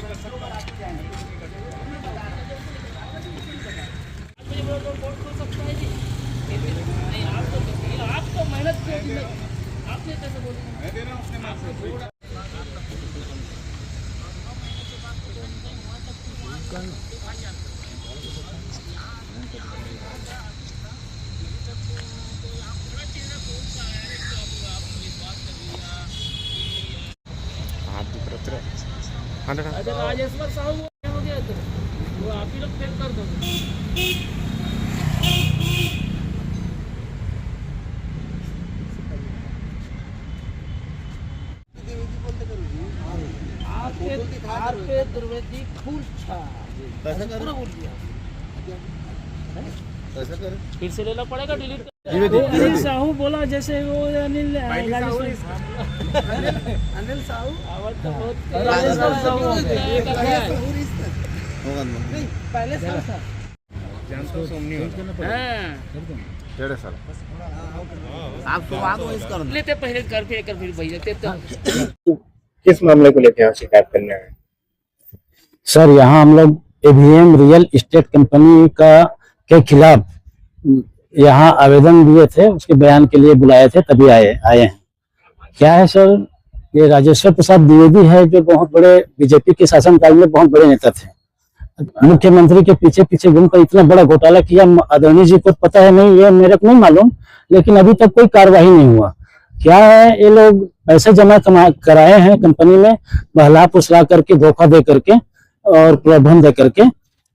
आप तो मेहनत आपने कैसे बोला राजेश्वर साहू हो गया तो वो आप ही लोग फेल कर दोगे। आपके द्विवेदी फूल पूरा बोल दिया। फिर से लेना पड़ेगा डिलीट। अनिल साहू बोला जैसे वो अनिल साहू राजेश्वर साहू पहले साल था आप लेते पहले कर फिर भैया किस मामले को लेकर यहाँ शिकायत करने आए? सर यहाँ हम लोग एवीएम रियल एस्टेट कंपनी के खिलाफ यहाँ आवेदन दिए थे, उसके बयान के लिए बुलाए थे, तभी आए हैं। क्या है सर, ये राजेश्वर प्रसाद द्विवेदी है जो बहुत बड़े बीजेपी के शासनकाल में बहुत बड़े नेता थे। मुख्यमंत्री के पीछे पीछे घूमकर इतना बड़ा घोटाला किया, आदरणीय जी को पता है नहीं, ये मेरे को नहीं मालूम, लेकिन अभी तक कोई कार्रवाई नहीं हुआ। क्या है, ये लोग पैसे जमा कराए हैं कंपनी में, बहला फुसला करके, धोखा दे करके और प्रलोभन दे करके,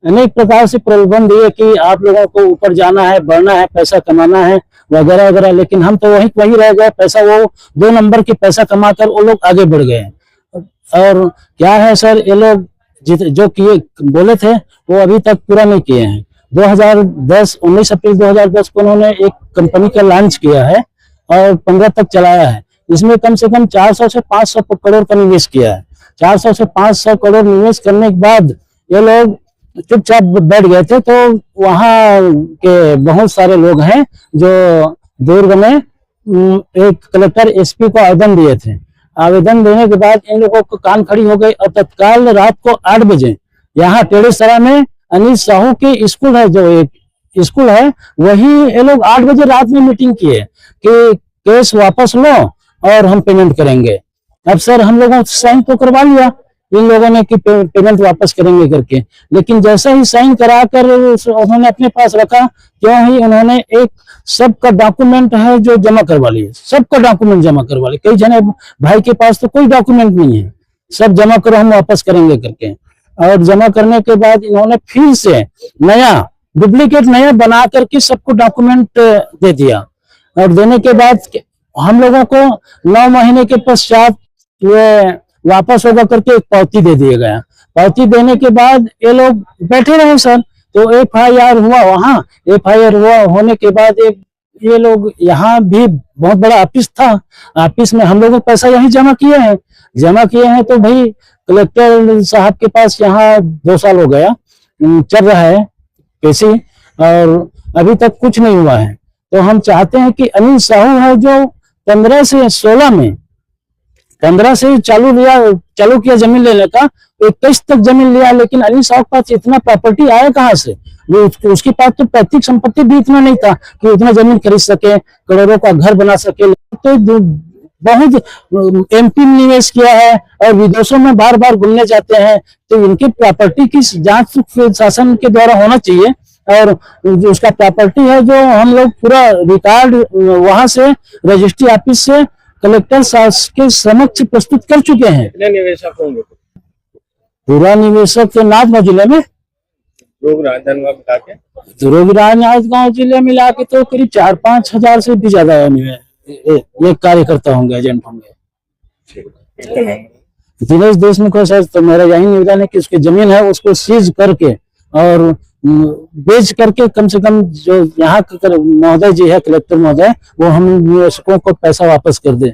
अनेक प्रकार से प्रलोभन दिए कि आप लोगों को ऊपर जाना है, बढ़ना है, पैसा कमाना है वगैरह वगैरह। लेकिन हम तो वही रह गए, पैसा वो 2 नंबर की पैसा कमाकर वो लोग आगे बढ़ गए। और क्या है सर, ये लोग जो किए बोले थे वो अभी तक पूरा नहीं किए हैं। 19 अप्रैल 2010 को उन्होंने एक कंपनी का लॉन्च किया है और 15 तक चलाया है। इसमें कम से कम 400 से 500 करोड़ का निवेश किया है। 400 से 500 करोड़ निवेश करने के बाद ये लोग चुपचाप बैठ गए थे। तो वहाँ के बहुत सारे लोग हैं जो दुर्ग में एक कलेक्टर एसपी को आवेदन दिए थे। आवेदन देने के बाद इन लोगों को कान खड़ी हो गई और तत्काल रात को 8 बजे यहाँ टेढ़ेसरा में अनिल साहू की स्कूल है, जो एक स्कूल है, वही ये लोग 8 बजे रात में मीटिंग किए कि केस वापस लो और हम पेमेंट करेंगे। अब सर हम लोगों से साइन तो करवा लिया इन लोगों ने कि पेमेंट वापस करेंगे करके, लेकिन जैसा ही साइन कराकर उन्होंने अपने पास रखा, क्यों ही उन्होंने एक सबका डॉक्यूमेंट है जो जमा करवा लिए, सबका डॉक्यूमेंट जमा करवा लिए। कई जने भाई के पास तो कोई डॉक्यूमेंट नहीं है, सब जमा करो हम वापस करेंगे करके। और जमा करने के बाद इन्होंने फिर से नया डुप्लीकेट नया बना करके सबको डॉक्यूमेंट दे दिया। और देने के बाद हम लोगों को 9 महीने के पश्चात ये वापस होगा करके एक पावती दे दिया गया। पावती देने के बाद ये लोग बैठे रहे सर, तो एफआईआर हुआ वहाँ। एफआईआर हुआ होने के बाद ये लोग यहाँ भी बहुत बड़ा ऑफिस था, ऑफिस में हम लोगों पैसा यही जमा किए हैं। तो भाई कलेक्टर साहब के पास यहाँ 2 साल हो गया चल रहा है केसी और अभी तक कुछ नहीं हुआ है। तो हम चाहते हैं कि अनिल साहू है जो 15 से 16 में 15 से चालू किया जमीन लेने का, 21 तक जमीन लिया, लेकिन अनिल साहू के पास इतना प्रॉपर्टी आया कहाँ से? उसके पास तो पैतृक संपत्ति भी इतना नहीं था कि उतना जमीन खरीद सके, करोड़ों का घर बना सके। तो बहुत एमपी में निवेश किया है और विदेशों में बार बार घूमने जाते हैं। तो इनकी प्रॉपर्टी की जांच शासन के द्वारा होना चाहिए। और उसका प्रॉपर्टी है जो हम लोग पूरा रिकॉर्ड वहां से रजिस्ट्री ऑफिस से कलेक्टर साहब के समक्ष प्रस्तुत कर चुके हैं। कितने निवेशक होंगे? पूरा निवेशक तो नाथगांव जिले में, राजनांदगांव जिले मिला के तो करीब 4-5 हजार से भी ज्यादा ये कार्यकर्ता होंगे, एजेंट होंगे। दिनेश देशमुख है सर, तो मेरा यही निवेदन है कि उसकी जमीन है उसको सीज करके और बेच करके कम से कम जो यहाँ महोदय जी है कलेक्टर महोदय, वो हम निवेशकों को पैसा वापस कर दे।